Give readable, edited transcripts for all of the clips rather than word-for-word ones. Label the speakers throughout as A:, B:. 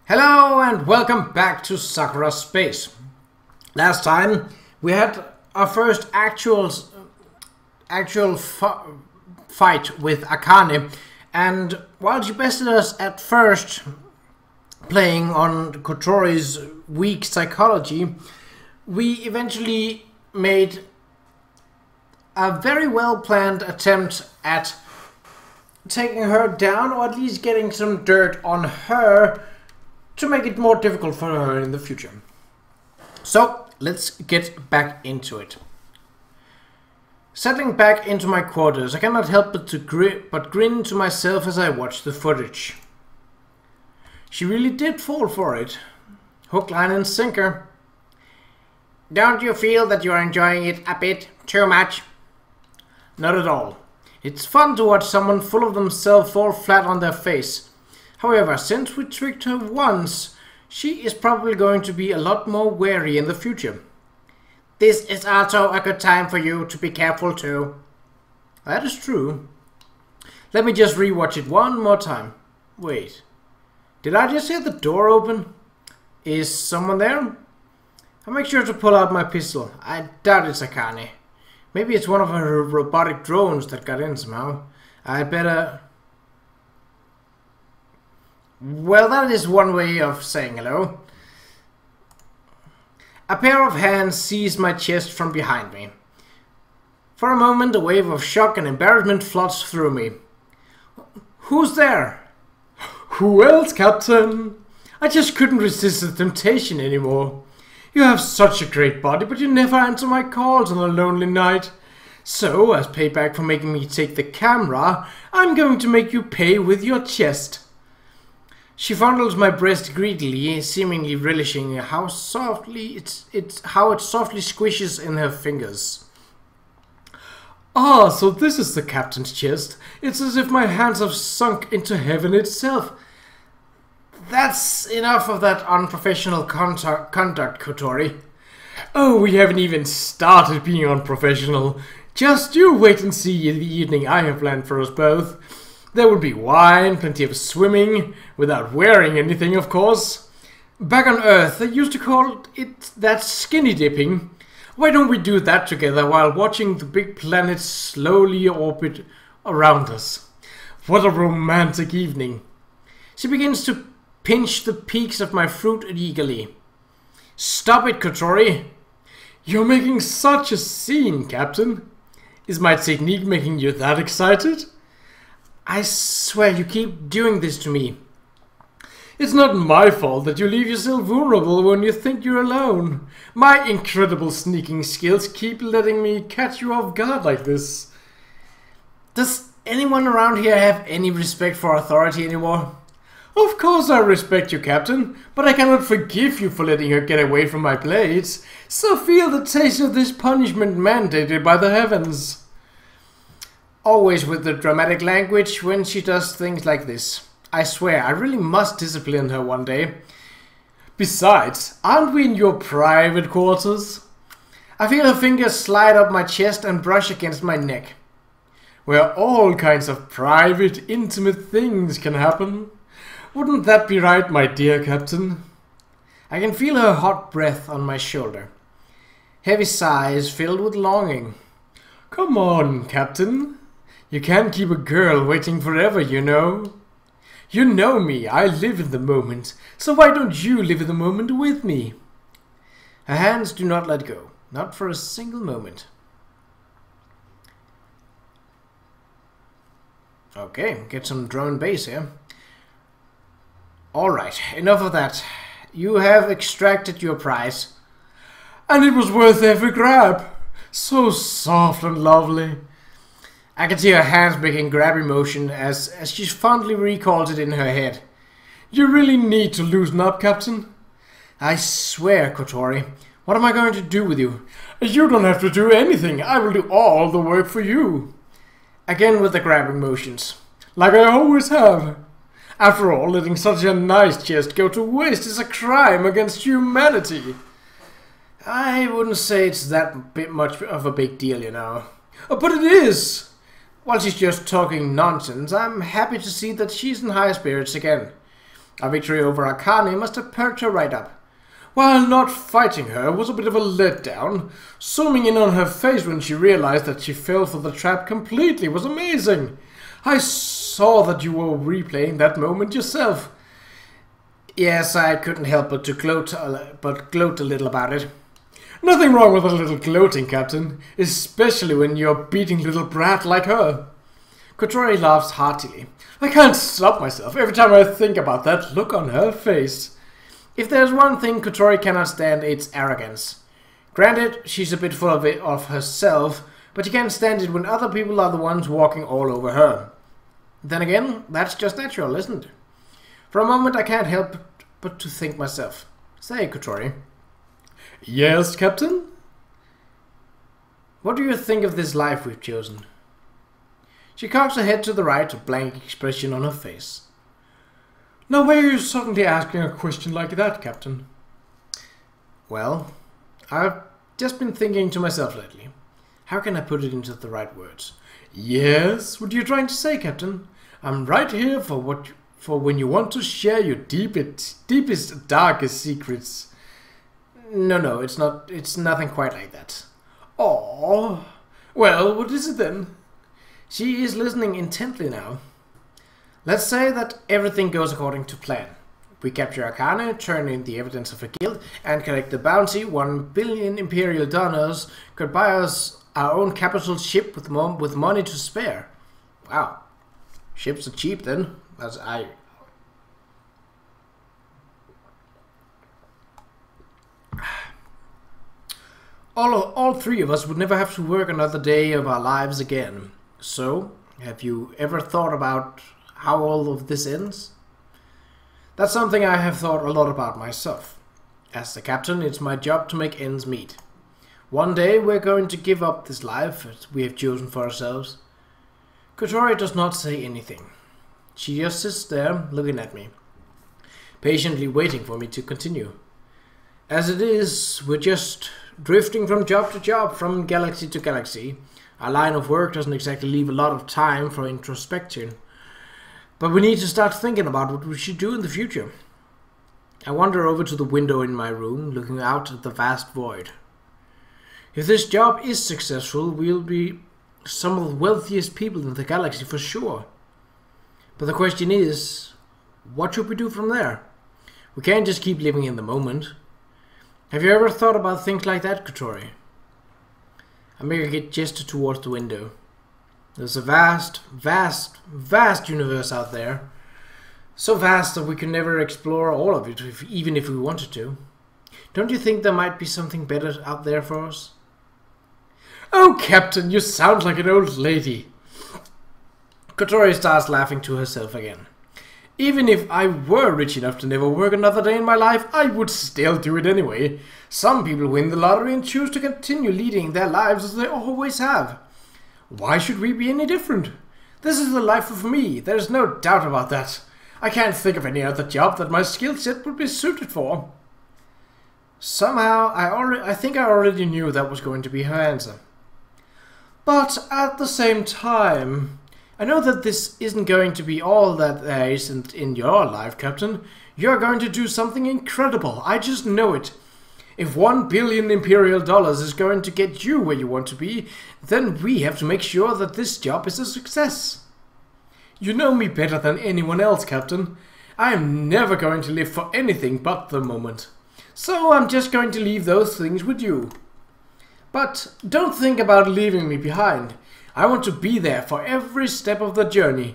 A: Hello and welcome back to Sakura Space. Last time we had our first actual fight with Akane, and while she bested us at first playing on Kotori's weak psychology, we eventually made a very well planned attempt at taking her down, or at least getting some dirt on her to make it more difficult for her in the future. So let's get back into it. Settling back into my quarters, I cannot help but grin to myself as I watch the footage. She really did fall for it. Hook, line and sinker. Don't you feel that you are enjoying it a bit too much? Not at all. It's fun to watch someone full of themselves fall flat on their face. However, since we tricked her once, she is probably going to be a lot more wary in the future. This is also a good time for you to be careful too. That is true. Let me just rewatch it one more time. Wait, did I just hear the door open? Is someone there? I'll make sure to pull out my pistol. I doubt it's Akane. Maybe it's one of her robotic drones that got in somehow. I better... Well, that is one way of saying hello. A pair of hands seized my chest from behind me. For a moment, a wave of shock and embarrassment floods through me. Who's there? Who else, Captain? I just couldn't resist the temptation anymore. You have such a great body, but you never answer my calls on a lonely night. So, as payback for making me take the camera, I'm going to make you pay with your chest. She fondles my breast greedily, seemingly relishing how softly it softly squishes in her fingers. Ah, so this is the captain's chest. It's as if my hands have sunk into heaven itself. That's enough of that unprofessional conduct, Kotori. Oh, we haven't even started being unprofessional. Just you wait and see the evening I have planned for us both. There will be wine, plenty of swimming, without wearing anything, of course. Back on Earth, they used to call it that skinny dipping. Why don't we do that together while watching the big planet slowly orbit around us? What a romantic evening. She begins to pinch the peaks of my fruit eagerly. Stop it, Qa'Rajh. You're making such a scene, Captain. Is my technique making you that excited? I swear you keep doing this to me. It's not my fault that you leave yourself vulnerable when you think you're alone. My incredible sneaking skills keep letting me catch you off guard like this. Does anyone around here have any respect for authority anymore? Of course I respect you, Captain, but I cannot forgive you for letting her get away from my blades. So feel the taste of this punishment mandated by the heavens. Always with the dramatic language when she does things like this. I swear, I really must discipline her one day. Besides, aren't we in your private quarters? I feel her fingers slide up my chest and brush against my neck. Where all kinds of private, intimate things can happen. Wouldn't that be right, my dear Captain? I can feel her hot breath on my shoulder. Heavy sighs filled with longing. Come on, Captain. You can't keep a girl waiting forever, you know. You know me, I live in the moment, so why don't you live in the moment with me? Her hands do not let go, not for a single moment. Okay, get some drum and bass here. Alright, enough of that. You have extracted your prize. And it was worth every grab. So soft and lovely. I can see her hands making grabby motion as she fondly recalls it in her head. You really need to loosen up, Captain. I swear, Qa'Rajh, what am I going to do with you? You don't have to do anything. I will do all the work for you. Again with the grabbing motions. Like I always have. After all, letting such a nice chest go to waste is a crime against humanity. I wouldn't say it's that much of a big deal, you know. But it is. While she's just talking nonsense, I'm happy to see that she's in high spirits again. Our victory over Akane must have perked her right up. While not fighting her was a bit of a letdown, zooming in on her face when she realized that she fell for the trap completely was amazing. I saw that you were replaying that moment yourself. Yes, I couldn't help but to gloat a little about it. Nothing wrong with a little gloating, Captain, especially when you're beating little brat like her. Qa'Rajh laughs heartily. I can't stop myself every time I think about that look on her face. If there's one thing Qa'Rajh cannot stand, it's arrogance. Granted, she's a bit full of herself, but you can't stand it when other people are the ones walking all over her. Then again, that's just natural, isn't it? For a moment I can't help but to think myself. Say, Qa'Rajh. Yes, Captain? What do you think of this life we've chosen? She cocks her head to the right, a blank expression on her face. Now why are you suddenly asking a question like that, Captain? Well, I've just been thinking to myself lately. How can I put it into the right words? Yes, what are you trying to say, Captain? I'm right here for when you want to share your deepest, darkest secrets. No, it's not. It's nothing quite like that. Oh, well, what is it then? She is listening intently now. Let's say that everything goes according to plan. We capture Akane, turn in the evidence of her guilt, and collect the bounty. 1 billion Imperial dollars could buy us our own capital ship with money to spare. Wow, ships are cheap then. As I. All three of us would never have to work another day of our lives again. So, have you ever thought about how all of this ends? That's something I have thought a lot about myself. As the captain, it's my job to make ends meet. One day we're going to give up this life that we have chosen for ourselves. Qa'Rajh does not say anything. She just sits there looking at me, patiently waiting for me to continue. As it is, we're just drifting from job to job, from galaxy to galaxy. Our line of work doesn't exactly leave a lot of time for introspection. But we need to start thinking about what we should do in the future. I wander over to the window in my room, looking out at the vast void. If this job is successful, we'll be some of the wealthiest people in the galaxy for sure. But the question is, what should we do from there? We can't just keep living in the moment. Have you ever thought about things like that, Qa'Rajh? I make a gesture towards the window. There's a vast universe out there. So vast that we can never explore all of it, even if we wanted to. Don't you think there might be something better out there for us? Oh, Captain, you sound like an old lady. Qa'Rajh starts laughing to herself again. Even if I were rich enough to never work another day in my life, I would still do it anyway. Some people win the lottery and choose to continue leading their lives as they always have. Why should we be any different? This is the life of me, there's no doubt about that. I can't think of any other job that my skill set would be suited for. Somehow, I think I already knew that was going to be her answer. But at the same time, I know that this isn't going to be all that there isn't in your life, Captain. You're going to do something incredible. I just know it. If 1 billion Imperial dollars is going to get you where you want to be, then we have to make sure that this job is a success. You know me better than anyone else, Captain. I am never going to live for anything but the moment. So I'm just going to leave those things with you. But don't think about leaving me behind. I want to be there for every step of the journey.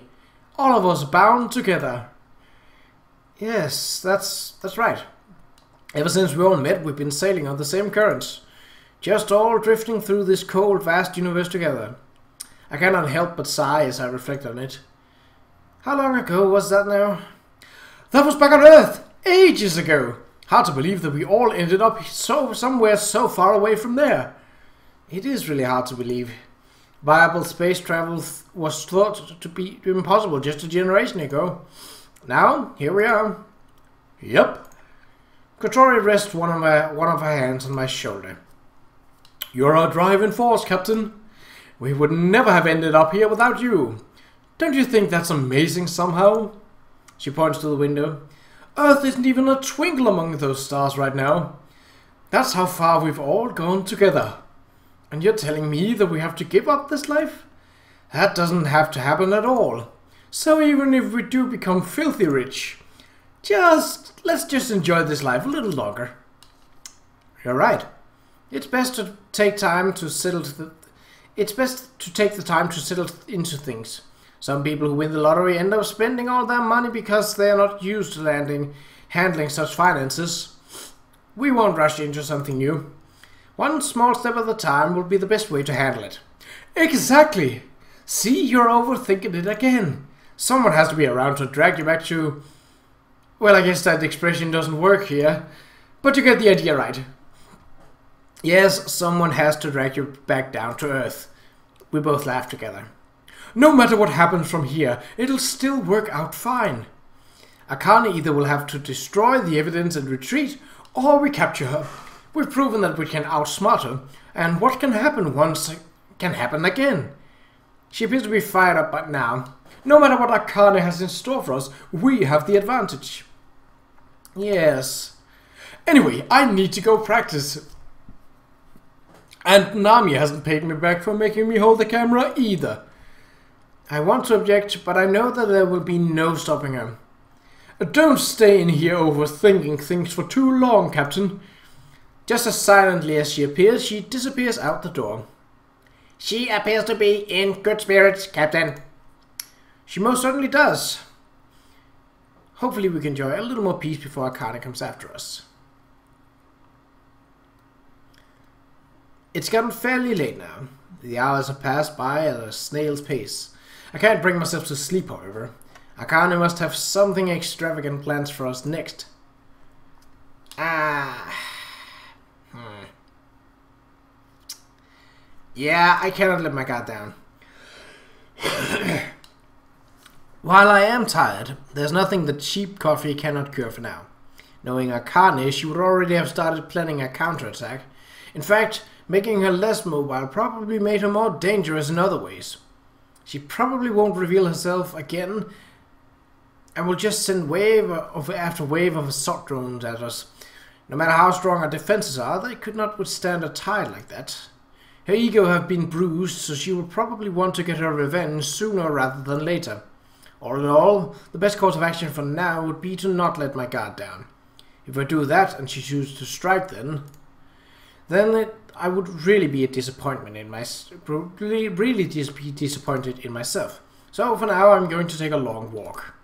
A: All of us bound together. Yes, that's right. Ever since we all met, we've been sailing on the same currents. Just all drifting through this cold, vast universe together. I cannot help but sigh as I reflect on it. How long ago was that now? That was back on Earth! Ages ago! Hard to believe that we all ended up somewhere so far away from there. It is really hard to believe. Viable space travel was thought to be impossible just a generation ago. Now, here we are. Yep. Qa'Rajh rests one of her hands on my shoulder. You're our driving force, Captain. We would never have ended up here without you. Don't you think that's amazing somehow? She points to the window. Earth isn't even a twinkle among those stars right now. That's how far we've all gone together. And you're telling me that we have to give up this life? That doesn't have to happen at all. So even if we do become filthy rich, let's just enjoy this life a little longer. You're right. It's best to take the time to settle into things. Some people who win the lottery end up spending all their money because they are not used to handling such finances. We won't rush into something new. One small step at a time will be the best way to handle it. Exactly! See, you're overthinking it again. Someone has to be around to drag you back to... Well, I guess that expression doesn't work here, but you get the idea right. Yes, someone has to drag you back down to Earth. We both laugh together. No matter what happens from here, it'll still work out fine. Akane either will have to destroy the evidence and retreat, or we capture her. We've proven that we can outsmart her, and what can happen once can happen again. She appears to be fired up by now. No matter what Akane has in store for us, we have the advantage. Yes. Anyway, I need to go practice. And Nami hasn't paid me back for making me hold the camera either. I want to object, but I know that there will be no stopping her. Don't stay in here overthinking things for too long, Captain. Just as silently as she appears, she disappears out the door. She appears to be in good spirits, Captain. She most certainly does. Hopefully we can enjoy a little more peace before Akane comes after us. It's gotten fairly late now. The hours have passed by at a snail's pace. I can't bring myself to sleep, however. Akane must have something extravagant planned for us next. Yeah, I cannot let my guard down. While I am tired, there's nothing that cheap coffee cannot cure for now. Knowing Akane, she would already have started planning a counterattack. In fact, making her less mobile probably made her more dangerous in other ways. She probably won't reveal herself again and will just send wave after wave of assault drones at us. No matter how strong our defenses are, they could not withstand a tide like that. Her ego have been bruised, so she will probably want to get her revenge sooner rather than later. All in all, the best course of action for now would be to not let my guard down. If I do that and she chooses to strike I would really be a disappointment in really be disappointed in myself. So for now I'm going to take a long walk.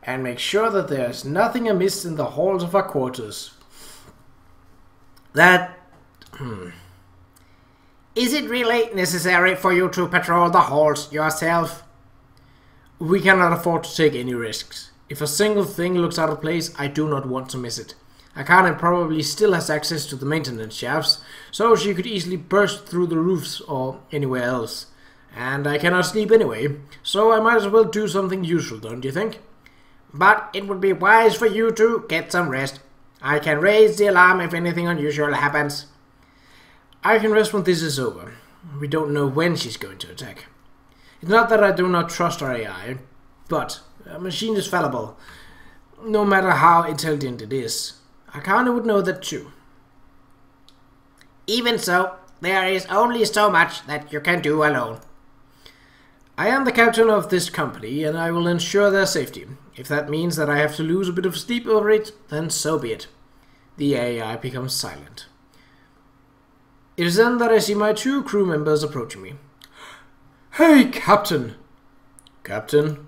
A: And make sure that there's nothing amiss in the halls of our quarters. Is it really necessary for you to patrol the halls yourself? We cannot afford to take any risks. If a single thing looks out of place, I do not want to miss it. Akane probably still has access to the maintenance shafts, so she could easily burst through the roofs or anywhere else. And I cannot sleep anyway, so I might as well do something useful, don't you think? But it would be wise for you to get some rest. I can raise the alarm if anything unusual happens. I can rest when this is over. We don't know when she's going to attack. It's not that I do not trust our AI, but a machine is fallible, no matter how intelligent it is. Akane would know that too. Even so, there is only so much that you can do alone. I am the captain of this company, and I will ensure their safety. If that means that I have to lose a bit of sleep over it, then so be it. The AI becomes silent. It is then that I see my 2 crew members approaching me. Hey, Captain! Captain?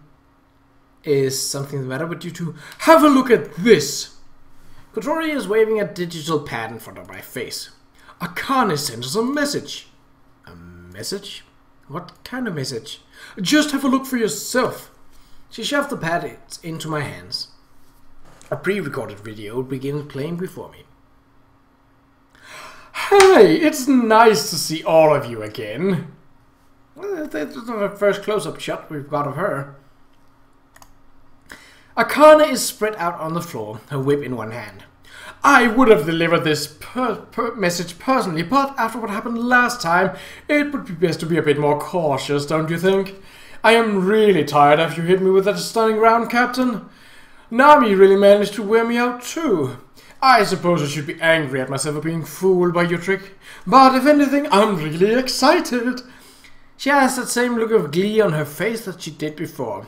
A: Is something the matter with you two? Have a look at this! Qa'Rajh is waving a digital pad in front of my face. Akane sent us a message. A message? What kind of message? Just have a look for yourself. She shoved the pad into my hands. A pre-recorded video begins playing before me. Hey, it's nice to see all of you again. That's not the first close-up shot we've got of her. Akane is spread out on the floor, her whip in one hand. I would have delivered this message personally, but after what happened last time, it would be best to be a bit more cautious, don't you think? I am really tired after you hit me with that stunning round, Captain. Nami really managed to wear me out too. I suppose I should be angry at myself for being fooled by your trick, but if anything, I'm really excited. She has that same look of glee on her face that she did before.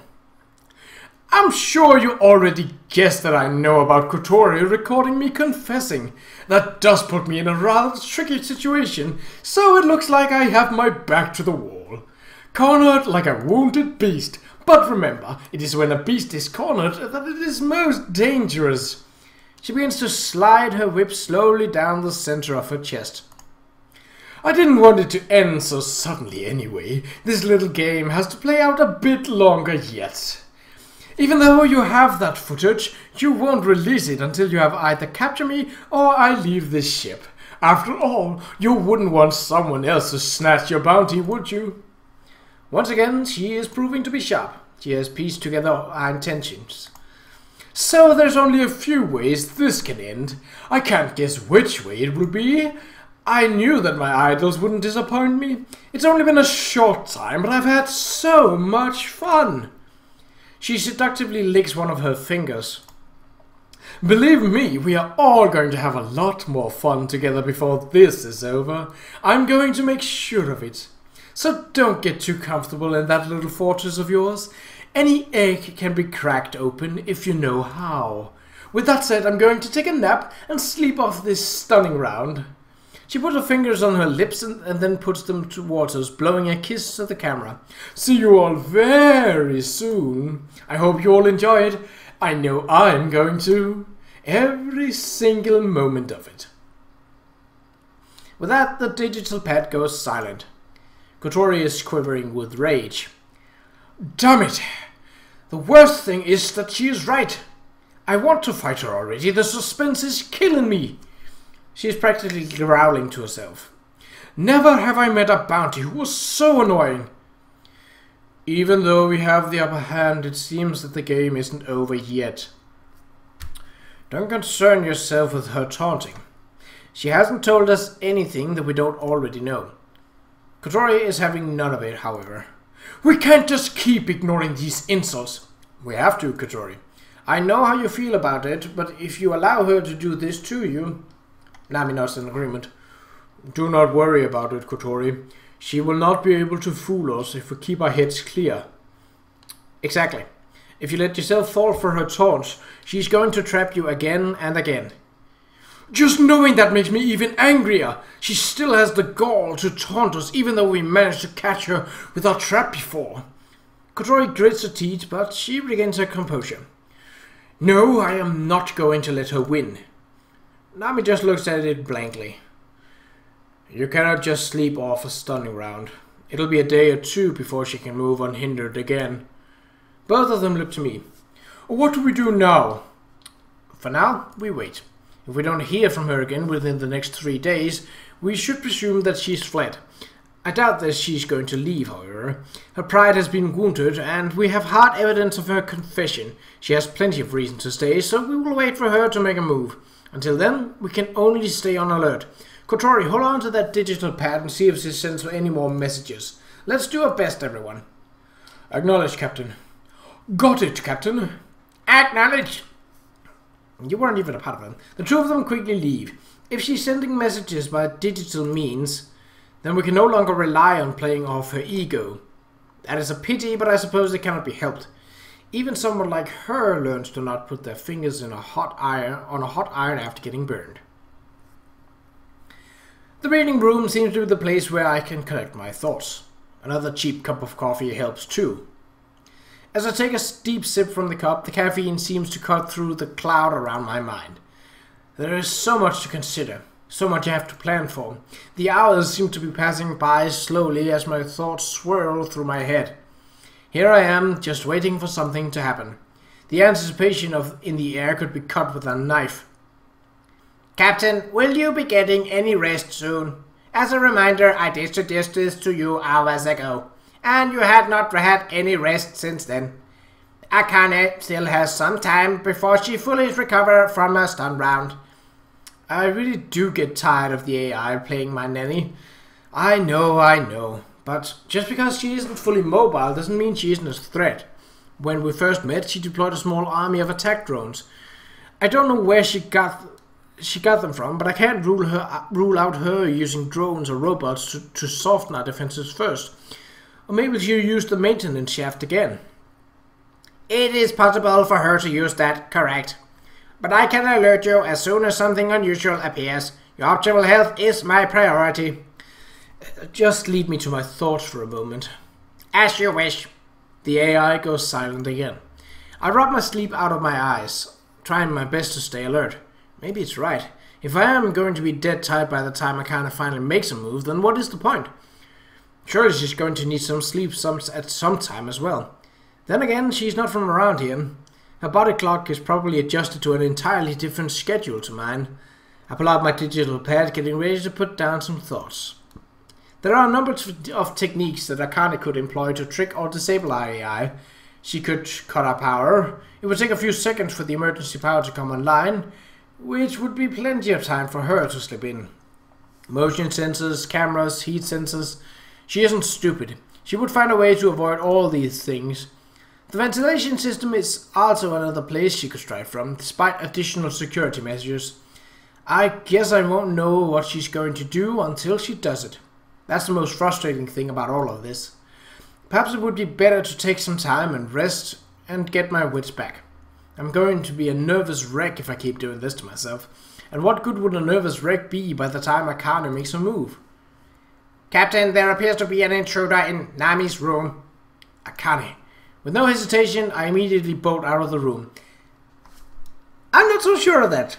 A: I'm sure you already guessed that I know about Kotori recording me confessing. That does put me in a rather tricky situation, so it looks like I have my back to the wall. Cornered like a wounded beast. But remember, it is when a beast is cornered that it is most dangerous. She begins to slide her whip slowly down the center of her chest. I didn't want it to end so suddenly anyway. This little game has to play out a bit longer yet. Even though you have that footage, you won't release it until you have either captured me or I leave this ship. After all, you wouldn't want someone else to snatch your bounty, would you? Once again, she is proving to be sharp. She has pieced together our intentions. So there's only a few ways this can end. I can't guess which way it will be. I knew that my idols wouldn't disappoint me. It's only been a short time, but I've had so much fun. She seductively licks one of her fingers. Believe me, we are all going to have a lot more fun together before this is over. I'm going to make sure of it. So don't get too comfortable in that little fortress of yours. Any egg can be cracked open if you know how. With that said, I'm going to take a nap and sleep off this stunning round. She puts her fingers on her lips and then puts them towards us, blowing a kiss at the camera. See you all very soon. I hope you all enjoy it. I know I'm going to. Every single moment of it. With that, the digital pad goes silent. Kotori is quivering with rage. Damn it! The worst thing is that she is right. I want to fight her already. The suspense is killing me. She is practically growling to herself. Never have I met a bounty who was so annoying. Even though we have the upper hand, it seems that the game isn't over yet. Don't concern yourself with her taunting. She hasn't told us anything that we don't already know. Kotori is having none of it, however. We can't just keep ignoring these insults. We have to, Qa'Rajh. I know how you feel about it, but if you allow her to do this to you... Nami nods in agreement. Do not worry about it, Kotori. She will not be able to fool us if we keep our heads clear. Exactly. If you let yourself fall for her taunts, she's going to trap you again and again. Just knowing that makes me even angrier. She still has the gall to taunt us even though we managed to catch her with our trap before. Kotori grits her teeth, but she regains her composure. No, I am not going to let her win. Nami just looks at it blankly. You cannot just sleep off a stunning round. It'll be a day or two before she can move unhindered again. Both of them look to me. What do we do now? For now, we wait. If we don't hear from her again within the next 3 days, we should presume that she's fled. I doubt that she's going to leave, however. Her pride has been wounded, and we have hard evidence of her confession. She has plenty of reason to stay, so we will wait for her to make a move. Until then, we can only stay on alert. Kotori, hold on to that digital pad and see if she sends any more messages. Let's do our best, everyone. Acknowledge, Captain. Got it, Captain. Acknowledge. You weren't even a part of them. The two of them quickly leave. If she's sending messages by digital means, then we can no longer rely on playing off her ego. That is a pity, but I suppose it cannot be helped. Even someone like her learns to not put their fingers in a hot iron after getting burned. The reading room seems to be the place where I can collect my thoughts. Another cheap cup of coffee helps too. As I take a deep sip from the cup, the caffeine seems to cut through the cloud around my mind. There is so much to consider, so much I have to plan for. The hours seem to be passing by slowly as my thoughts swirl through my head. Here I am, just waiting for something to happen. The anticipation in the air could be cut with a knife. Captain, will you be getting any rest soon? As a reminder, I did suggest this to you hours ago, and you had not had any rest since then. Akane still has some time before she fully recovers from a stun round. I really do get tired of the AI playing my nanny. I know, but just because she isn't fully mobile doesn't mean she isn't a threat. When we first met, she deployed a small army of attack drones. I don't know where she got them from, but I can't rule out her using drones or robots to soften our defenses first. Or maybe she used the maintenance shaft again. It is possible for her to use that, correct. But I can alert you as soon as something unusual appears. Your optimal health is my priority. Just lead me to my thoughts for a moment. As you wish. The AI goes silent again. I rub my sleep out of my eyes, trying my best to stay alert. Maybe it's right. If I am going to be dead tired by the time Akane finally makes a move, then what is the point? Surely she's going to need some sleep at some time as well. Then again, she's not from around here. Her body clock is probably adjusted to an entirely different schedule to mine. I pull out my digital pad, getting ready to put down some thoughts. There are a number of techniques that Akane could employ to trick or disable our AI. She could cut our power. It would take a few seconds for the emergency power to come online, which would be plenty of time for her to slip in. Motion sensors, cameras, heat sensors. She isn't stupid. She would find a way to avoid all these things. The ventilation system is also another place she could strike from, despite additional security measures. I guess I won't know what she's going to do until she does it. That's the most frustrating thing about all of this. Perhaps it would be better to take some time and rest and get my wits back. I'm going to be a nervous wreck if I keep doing this to myself. And what good would a nervous wreck be by the time Akane makes a move? Captain, there appears to be an intruder in Nami's room. Akane. With no hesitation, I immediately bolt out of the room. I'm not so sure of that.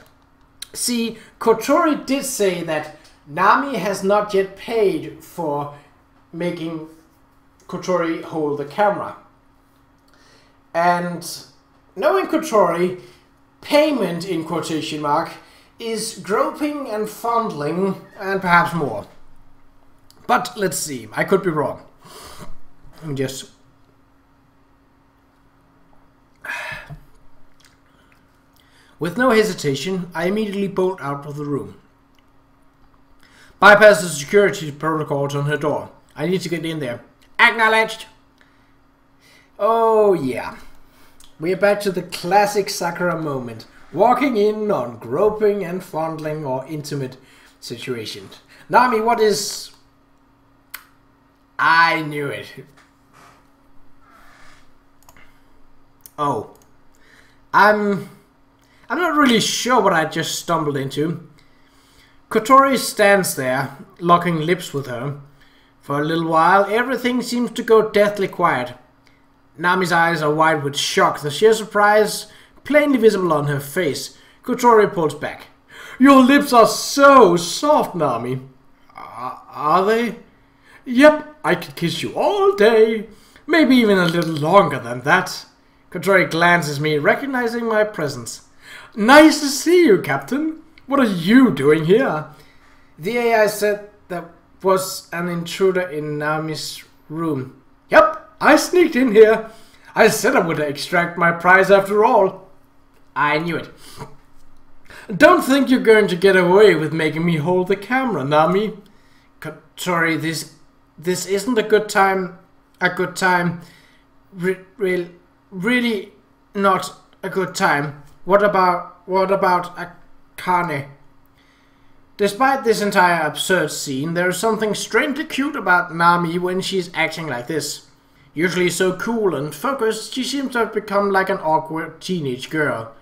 A: See, Kotori did say that Nami has not yet paid for making Kotori hold the camera. And knowing Kotori, payment in quotation mark is groping and fondling and perhaps more. But let's see, I could be wrong. Let me just... With no hesitation, I immediately bolt out of the room. Bypass the security protocols on her door. I need to get in there. Acknowledged! Oh yeah. We are back to the classic Sakura moment. Walking in on groping and fondling or intimate situations. Nami, what is... I knew it. Oh. I'm not really sure what I just stumbled into. Kotori stands there, locking lips with her. For a little while, everything seems to go deathly quiet. Nami's eyes are wide with shock, the sheer surprise plainly visible on her face. Kotori pulls back. Your lips are so soft, Nami. Are they? Yep, I could kiss you all day. Maybe even a little longer than that. Kotori glances at me, recognizing my presence. Nice to see you, Captain. What are you doing here? The AI said there was an intruder in Nami's room. Yep, I sneaked in here. I said I would extract my prize after all. I knew it. Don't think you're going to get away with making me hold the camera, Nami. Kotori, this isn't a good time. Really not a good time. What about Akane? Despite this entire absurd scene, there is something strangely cute about Nami when she's acting like this. Usually so cool and focused, she seems to have become like an awkward teenage girl.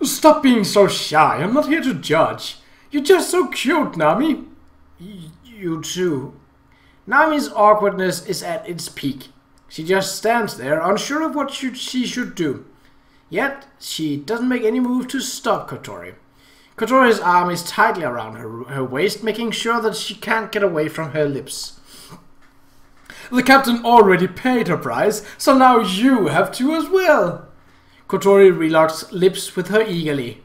A: Stop being so shy, I'm not here to judge. You're just so cute, Nami. You too. Nami's awkwardness is at its peak. She just stands there, unsure of what she should do. Yet, she doesn't make any move to stop Kotori. Kotori's arm is tightly around her waist, making sure that she can't get away from her lips. The captain already paid her price, so now you have to as well. Kotori relocks lips with her eagerly.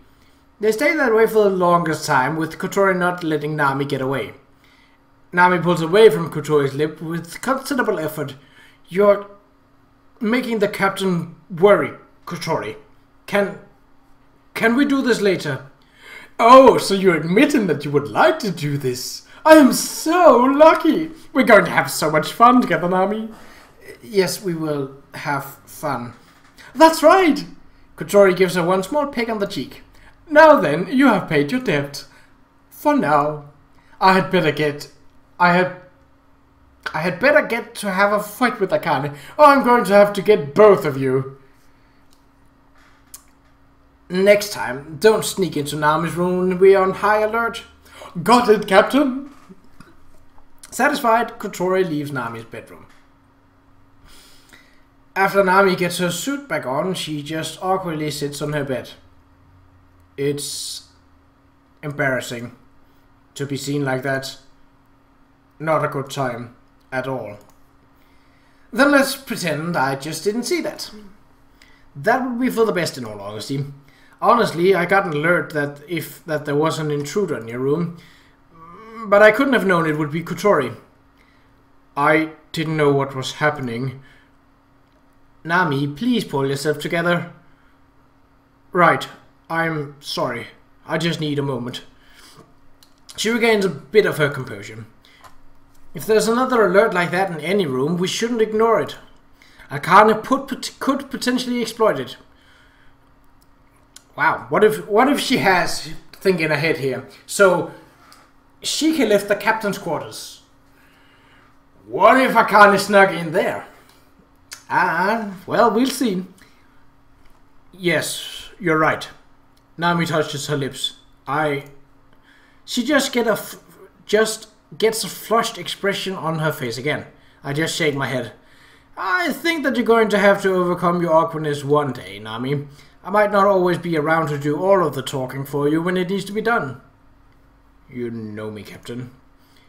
A: They stay that way for the longest time, with Kotori not letting Nami get away. Nami pulls away from Kotori's lip with considerable effort. You're making the captain worry, Kotori. Can we do this later? Oh, so you're admitting that you would like to do this. I am so lucky. We're going to have so much fun together, Nami. Yes, we will have fun. That's right! Qa'Rajh gives her one small peck on the cheek. Now then, you have paid your debt. For now. I had better get to have a fight with Akane, or I'm going to have to get both of you. Next time, don't sneak into Nami's room when we're on high alert. Got it, Captain. Satisfied, Qa'Rajh leaves Nami's bedroom. After Nami gets her suit back on, she just awkwardly sits on her bed. It's embarrassing to be seen like that. Not a good time at all. Then let's pretend I just didn't see that. That would be for the best in all honesty. Honestly, I got an alert that there was an intruder in your room, but I couldn't have known it would be Qa'Rajh. I didn't know what was happening. Nami, please pull yourself together. Right, I'm sorry. I just need a moment. She regains a bit of her composure. If there's another alert like that in any room, we shouldn't ignore it. Akane could potentially exploit it. Wow, what if she has, thinking ahead here, so she can lift the captain's quarters. What if Akane snuck in there? Well, we'll see. Yes, you're right. Nami touches her lips. She just gets a flushed expression on her face again. I just shake my head. I think that you're going to have to overcome your awkwardness one day, Nami. I might not always be around to do all of the talking for you when it needs to be done. You know me, Captain.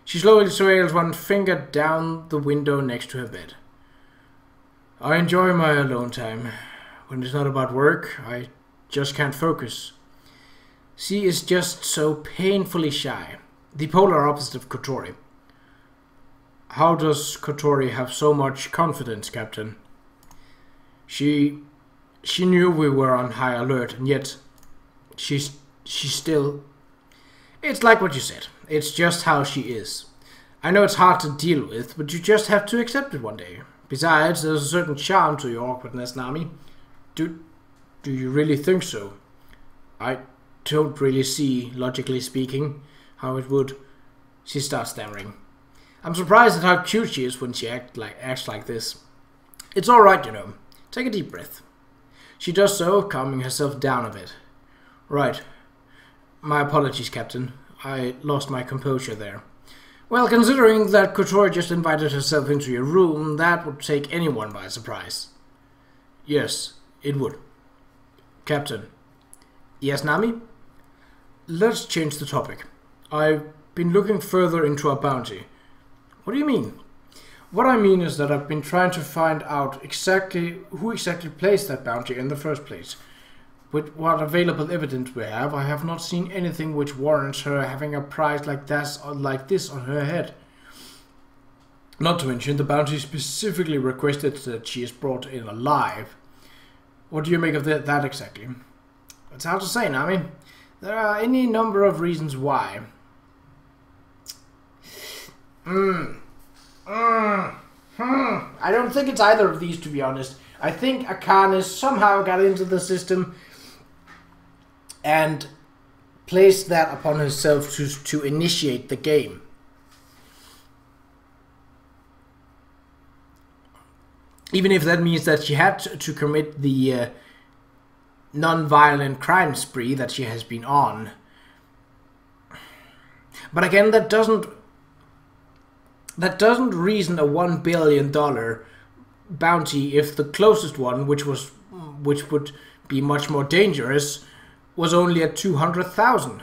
A: She slowly swirls one finger down the window next to her bed. I enjoy my alone time. When it's not about work, I just can't focus. She is just so painfully shy. The polar opposite of Qa'Rajh. How does Qa'Rajh have so much confidence, Captain? She knew we were on high alert, and yet she's still... It's like what you said. It's just how she is. I know it's hard to deal with, but you just have to accept it one day. Besides, there's a certain charm to your awkwardness, Nami. Do you really think so? I don't really see, logically speaking, how it would. She starts stammering. I'm surprised at how cute she is when she acts like this. It's alright, you know. Take a deep breath. She does so, calming herself down a bit. Right. My apologies, Captain. I lost my composure there. Well, considering that Qa'Rajh just invited herself into your room, that would take anyone by surprise. Yes, it would. Captain. Yes, Nami? Let's change the topic. I've been looking further into our bounty. What do you mean? What I mean is that I've been trying to find out who exactly placed that bounty in the first place. With what available evidence we have, I have not seen anything which warrants her having a prize like this on her head. Not to mention, the bounty specifically requested that she is brought in alive. What do you make of that exactly? It's hard to say, Nami. There are any number of reasons why. I don't think it's either of these, to be honest. I think Akane somehow got into the system and placed that upon herself to initiate the game. Even if that means that she had to commit the non-violent crime spree that she has been on. But again, that doesn't reason a $1 billion bounty if the closest one, which would be much more dangerous, was only at 200,000.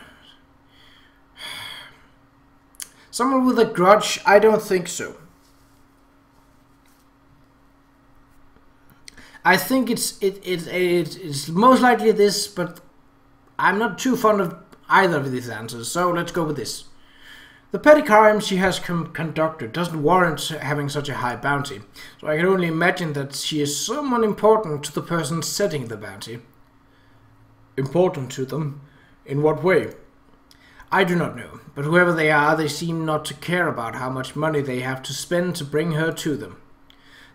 A: Someone with a grudge? I don't think so. I think it's most likely this, but I'm not too fond of either of these answers, so let's go with this. The petty crime she has conducted doesn't warrant having such a high bounty, so I can only imagine that she is someone important to the person setting the bounty. Important to them? In what way? I do not know, but whoever they are, they seem not to care about how much money they have to spend to bring her to them.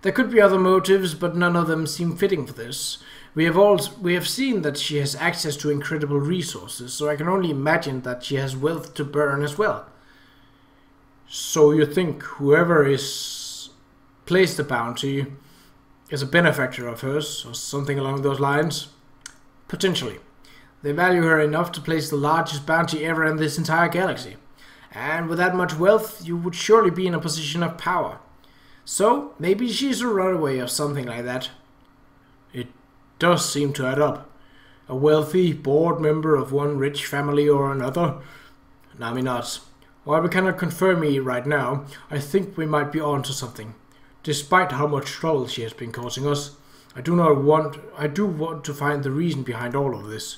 A: There could be other motives, but none of them seem fitting for this. We have seen that she has access to incredible resources, so I can only imagine that she has wealth to burn as well. So you think whoever is placed the bounty is a benefactor of hers, or something along those lines? Potentially. They value her enough to place the largest bounty ever in this entire galaxy. And with that much wealth, you would surely be in a position of power. So, maybe she's a runaway or something like that. It does seem to add up. A wealthy board member of one rich family or another? Nami nods. While we cannot confirm it right now, I think we might be on to something. Despite how much trouble she has been causing us, I do want to find the reason behind all of this.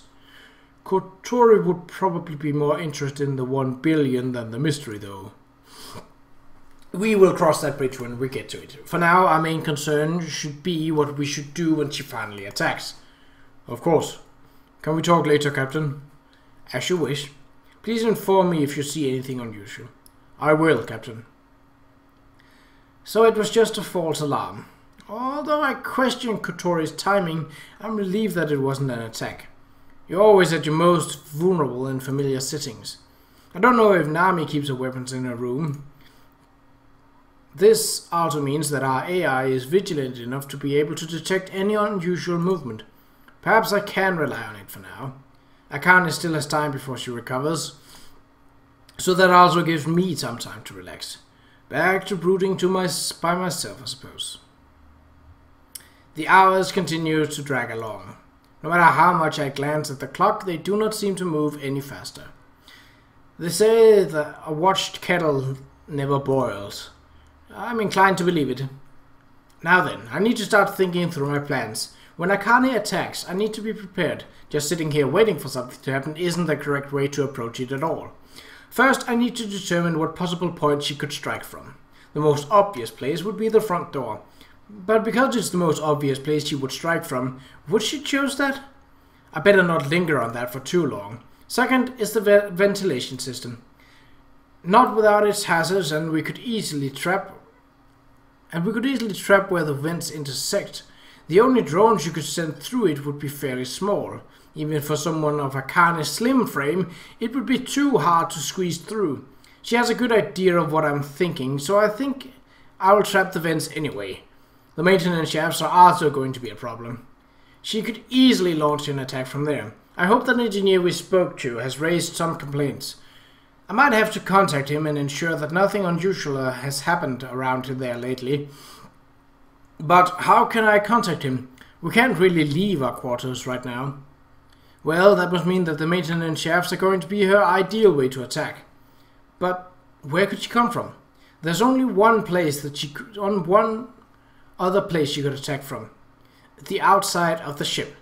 A: Kotori would probably be more interested in the 1 billion than the mystery, though. We will cross that bridge when we get to it. For now, our main concern should be what we should do when she finally attacks. Of course. Can we talk later, Captain? As you wish. Please inform me if you see anything unusual. I will, Captain. So it was just a false alarm. Although I question Kotori's timing, I'm relieved that it wasn't an attack. You're always at your most vulnerable in familiar settings. I don't know if Nami keeps her weapons in her room. This also means that our AI is vigilant enough to be able to detect any unusual movement. Perhaps I can rely on it for now. Akane still has time before she recovers, so that also gives me some time to relax. Back to brooding by myself, I suppose. The hours continue to drag along. No matter how much I glance at the clock, they do not seem to move any faster. They say that a watched kettle never boils. I'm inclined to believe it. Now then, I need to start thinking through my plans. When Akane attacks, I need to be prepared. Just sitting here waiting for something to happen isn't the correct way to approach it at all. First, I need to determine what possible point she could strike from. The most obvious place would be the front door. But because it's the most obvious place she would strike from, would she choose that? I better not linger on that for too long. Second is the ventilation system. Not without its hazards, and we could easily trap where the vents intersect. The only drones you could send through it would be fairly small. Even for someone of Akane's slim frame, it would be too hard to squeeze through. She has a good idea of what I'm thinking, so I think I will trap the vents anyway. The maintenance shafts are also going to be a problem. She could easily launch an attack from there. I hope that engineer we spoke to has raised some complaints. I might have to contact him and ensure that nothing unusual has happened around there lately. But how can I contact him? We can't really leave our quarters right now. Well, that must mean that the maintenance shafts are going to be her ideal way to attack. But where could she come from? There's only one other place she could attack from. The outside of the ship.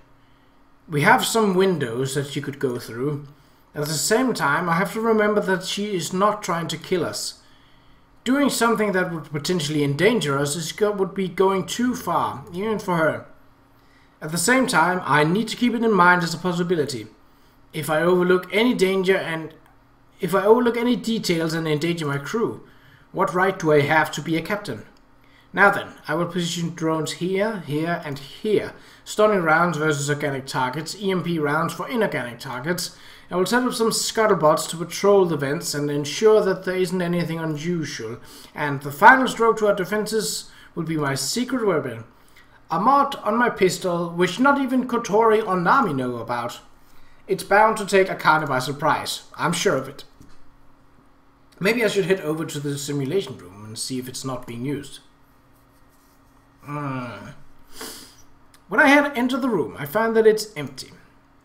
A: We have some windows that she could go through. At the same time, I have to remember that she is not trying to kill us. Doing something that would potentially endanger us would be going too far, even for her. At the same time, I need to keep it in mind as a possibility. If I overlook any details and endanger my crew, what right do I have to be a captain? Now then, I will position drones here, here, and here. Stunning rounds versus organic targets, EMP rounds for inorganic targets. I will set up some scuttlebots to patrol the vents and ensure that there isn't anything unusual. And the final stroke to our defenses will be my secret weapon. A mod on my pistol, which not even Kotori or Nami know about. It's bound to take Akane by surprise. I'm sure of it. Maybe I should head over to the simulation room and see if it's not being used. When I had entered the room, I found that it's empty.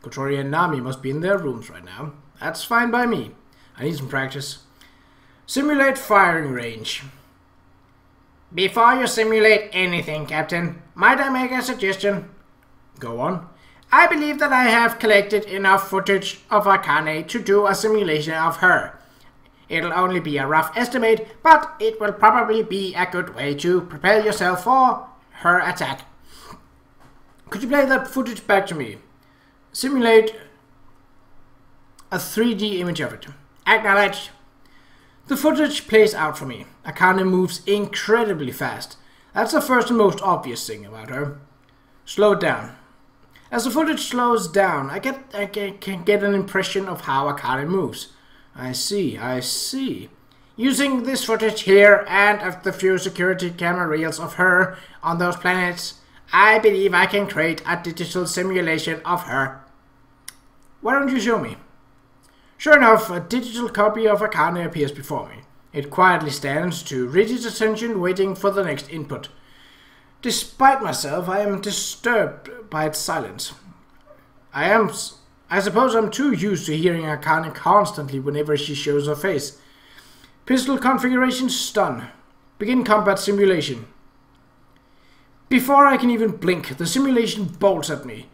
A: Kotori and Nami must be in their rooms right now. That's fine by me. I need some practice. Simulate firing range. Before you simulate anything, Captain, might I make a suggestion? Go on. I believe that I have collected enough footage of Akane to do a simulation of her. It'll only be a rough estimate, but it will probably be a good way to prepare yourself for her attack. Could you play that footage back to me? Simulate a 3D image of it. Acknowledged. The footage plays out for me. Akane moves incredibly fast. That's the first and most obvious thing about her. Slow it down. As the footage slows down, I can get an impression of how Akane moves. I see. Using this footage here and of the few security camera reels of her on those planets, I believe I can create a digital simulation of her. Why don't you show me? Sure enough, a digital copy of Akane appears before me. It quietly stands to rigid attention, waiting for the next input. Despite myself, I am disturbed by its silence. I suppose I'm too used to hearing Akane constantly whenever she shows her face. Pistol configuration stun. Begin combat simulation. Before I can even blink, the simulation bolts at me.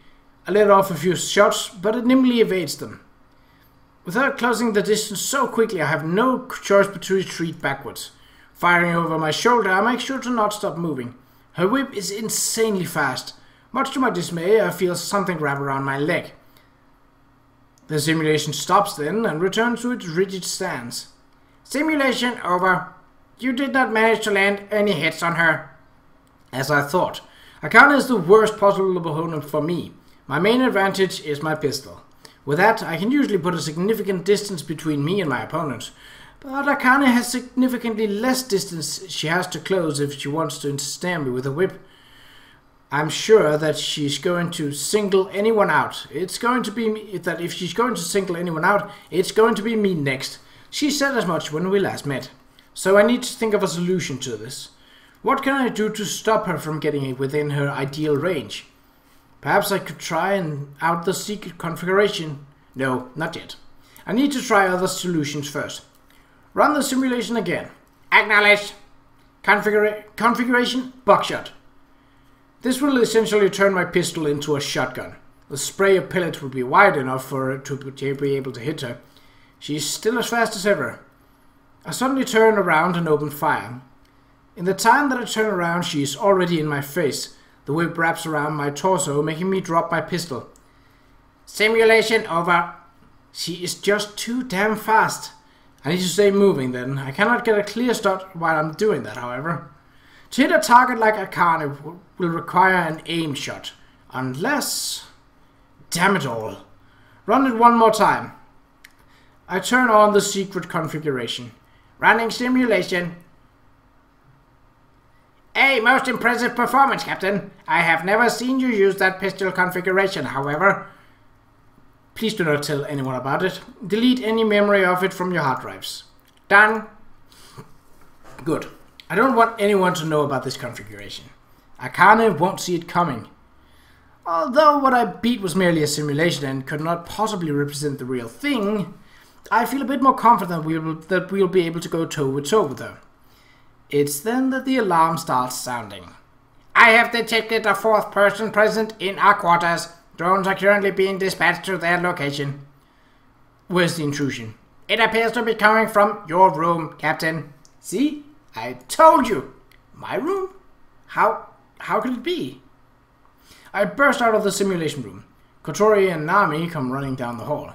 A: I let off a few shots, but it nimbly evades them. Without closing the distance so quickly, I have no choice but to retreat backwards. Firing over my shoulder, I make sure to not stop moving. Her whip is insanely fast. Much to my dismay, I feel something wrap around my leg. The simulation stops then and returns to its rigid stance. Simulation over. You did not manage to land any hits on her. As I thought, Akane is the worst possible opponent for me. My main advantage is my pistol. With that, I can usually put a significant distance between me and my opponent. But Akane has significantly less distance she has to close if she wants to ensnare me with a whip. I'm sure that she's going to single anyone out. It's going to be me, that if she's going to single anyone out, it's going to be me next. She said as much when we last met. So I need to think of a solution to this. What can I do to stop her from getting within her ideal range? Perhaps I could try out the secret configuration. No, not yet. I need to try other solutions first. Run the simulation again. Acknowledged. Configuration, buckshot. This will essentially turn my pistol into a shotgun. The spray of pellets will be wide enough for her to be able to hit her. She's still as fast as ever. I suddenly turn around and open fire. In the time that I turn around, she is already in my face. The whip wraps around my torso, making me drop my pistol. Simulation over. She is just too damn fast. I need to stay moving then. I cannot get a clear shot while I'm doing that, however. To hit a target like Akane will require an aim shot. Unless... Damn it all. Run it one more time. I turn on the secret configuration. Running simulation. A most impressive performance, Captain. I have never seen you use that pistol configuration, however. Please do not tell anyone about it. Delete any memory of it from your hard drives. Done. Good. I don't want anyone to know about this configuration. Akane won't see it coming. Although what I beat was merely a simulation and could not possibly represent the real thing, I feel a bit more confident that we'll be able to go toe-to-toe with her. It's then that the alarm starts sounding. I have detected a fourth person present in our quarters. Drones are currently being dispatched to their location. Where's the intrusion? It appears to be coming from your room, Captain. See? I told you. My room? How could it be? I burst out of the simulation room. Kotori and Nami come running down the hall.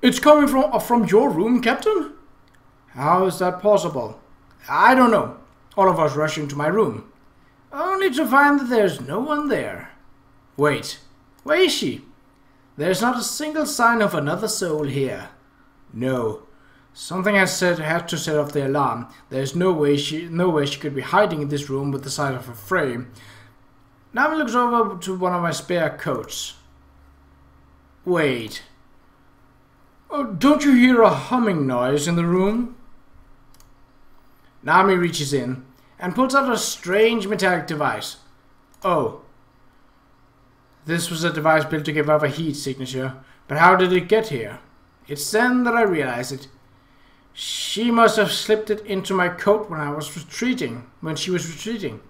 A: It's coming from your room, Captain? How is that possible? I don't know. All of us rush into my room. Only to find that there's no one there. Wait, where is she? There's not a single sign of another soul here. No. Something had to set off the alarm. There's no way she could be hiding in this room with the sight of a frame. Nami looks over to one of my spare coats. Wait. Oh, don't you hear a humming noise in the room? Nami reaches in and pulls out a strange metallic device. Oh. This was a device built to give off a heat signature, but how did it get here? It's then that I realize it. She must have slipped it into my coat when she was retreating,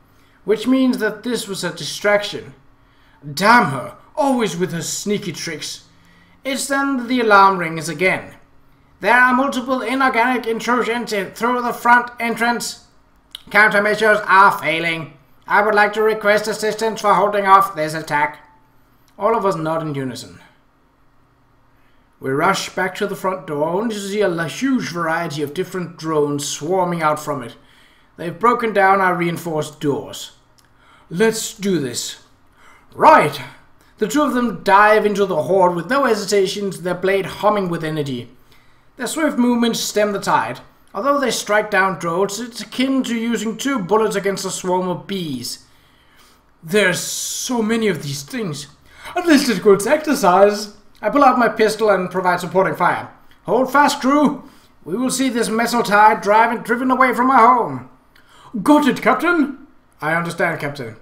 A: which means that this was a distraction. Damn her, always with her sneaky tricks. It's then that the alarm rings again. There are multiple inorganic intrusions through the front entrance. Countermeasures are failing. I would like to request assistance for holding off this attack. All of us nod in unison. We rush back to the front door only to see a huge variety of different drones swarming out from it. They've broken down our reinforced doors. Let's do this. Right! The two of them dive into the horde with no hesitation, their blade humming with energy. Their swift movements stem the tide. Although they strike down drones, it's akin to using 2 bullets against a swarm of bees. There's so many of these things. At least it's good exercise. I pull out my pistol and provide supporting fire. Hold fast, crew. We will see this metal tide driven away from our home. Got it, Captain. I understand, Captain.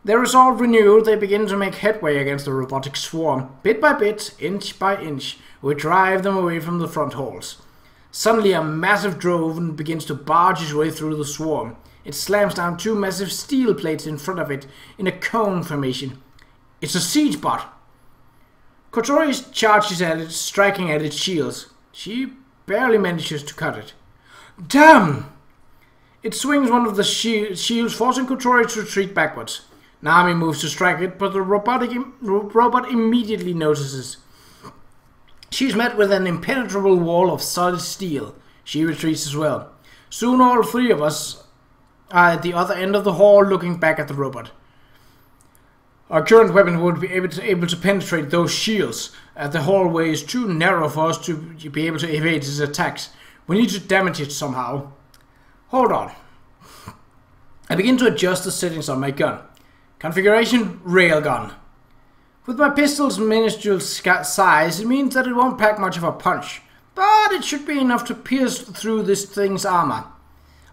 A: Their resolve renewed, they begin to make headway against the robotic swarm. Bit by bit, inch by inch, we drive them away from the front halls. Suddenly a massive drone begins to barge its way through the swarm. It slams down 2 massive steel plates in front of it in a cone formation. It's a siege bot. Qa'Rajh charges at it, striking at its shields. She barely manages to cut it. Damn! It swings one of the shields, forcing Qa'Rajh to retreat backwards. Nami moves to strike it, but the robot immediately notices. She's met with an impenetrable wall of solid steel. She retreats as well. Soon all 3 of us are at the other end of the hall looking back at the robot. Our current weapon would be able to penetrate those shields. The hallway is too narrow for us to be able to evade its attacks. We need to damage it somehow. Hold on. I begin to adjust the settings on my gun. Configuration, railgun. With my pistol's minuscule size, it means that it won't pack much of a punch, but it should be enough to pierce through this thing's armor.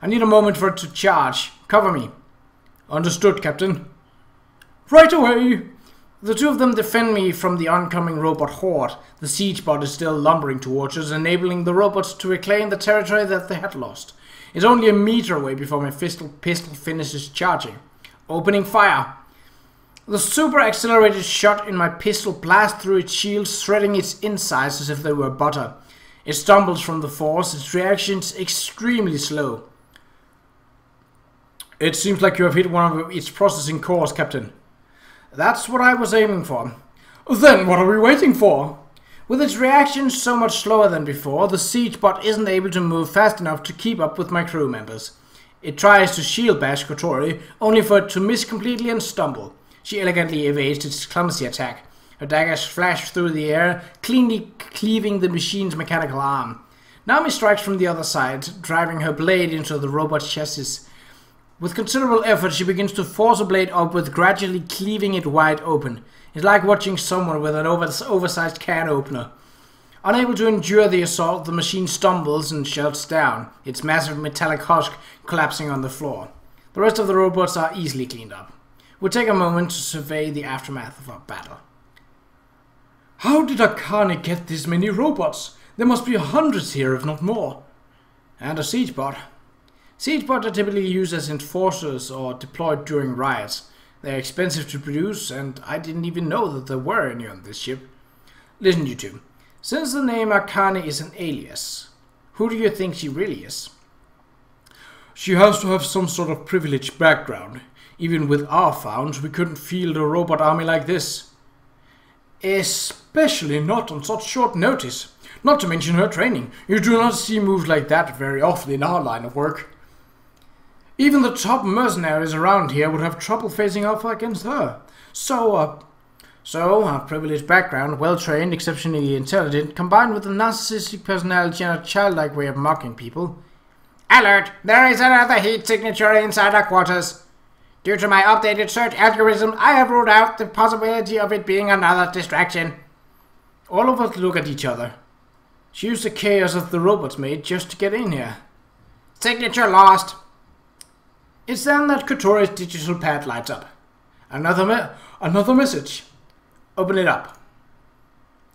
A: I need a moment for it to charge. Cover me. Understood, Captain. Right away! The 2 of them defend me from the oncoming robot horde. The siege bot is still lumbering towards us, enabling the robots to reclaim the territory that they had lost. It's only a meter away before my pistol finishes charging. Opening fire. The super accelerated shot in my pistol blasts through its shield, shredding its insides as if they were butter. It stumbles from the force, its reactions extremely slow. It seems like you have hit one of its processing cores, Captain. That's what I was aiming for. Then what are we waiting for? With its reactions so much slower than before, the siege bot isn't able to move fast enough to keep up with my crew members. It tries to shield bash Qa'Rajh, only for it to miss completely and stumble. She elegantly evades its clumsy attack. Her daggers flash through the air, cleanly cleaving the machine's mechanical arm. Nami strikes from the other side, driving her blade into the robot's chassis. With considerable effort, she begins to force a blade upward, gradually cleaving it wide open. It's like watching someone with an oversized can opener. Unable to endure the assault, the machine stumbles and shuts down, its massive metallic husk collapsing on the floor. The rest of the robots are easily cleaned up. We'll take a moment to survey the aftermath of our battle. How did Akane get this many robots? There must be hundreds here, if not more. And a siege bot. Siege bots are typically used as enforcers or deployed during riots. They're expensive to produce, and I didn't even know that there were any on this ship. Listen, you two. Since the name Akane is an alias, who do you think she really is? She has to have some sort of privileged background. Even with our founds, we couldn't field a robot army like this. Especially not on such short notice. Not to mention her training. You do not see moves like that very often in our line of work. Even the top mercenaries around here would have trouble facing off against her. So, a privileged background, well-trained, exceptionally intelligent, combined with a narcissistic personality and a childlike way of mocking people. Alert! There is another heat signature inside our quarters. Due to my updated search algorithm, I have ruled out the possibility of it being another distraction. All of us look at each other. She used the chaos of the robots made just to get in here. Signature lost. It's then that Qa'Rajh's digital pad lights up. Another message. Open it up.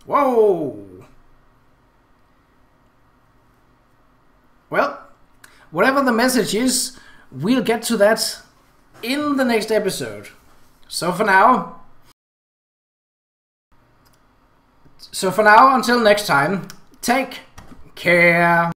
A: Whoa! Well, whatever the message is, we'll get to that in the next episode. So for now, until next time, take care.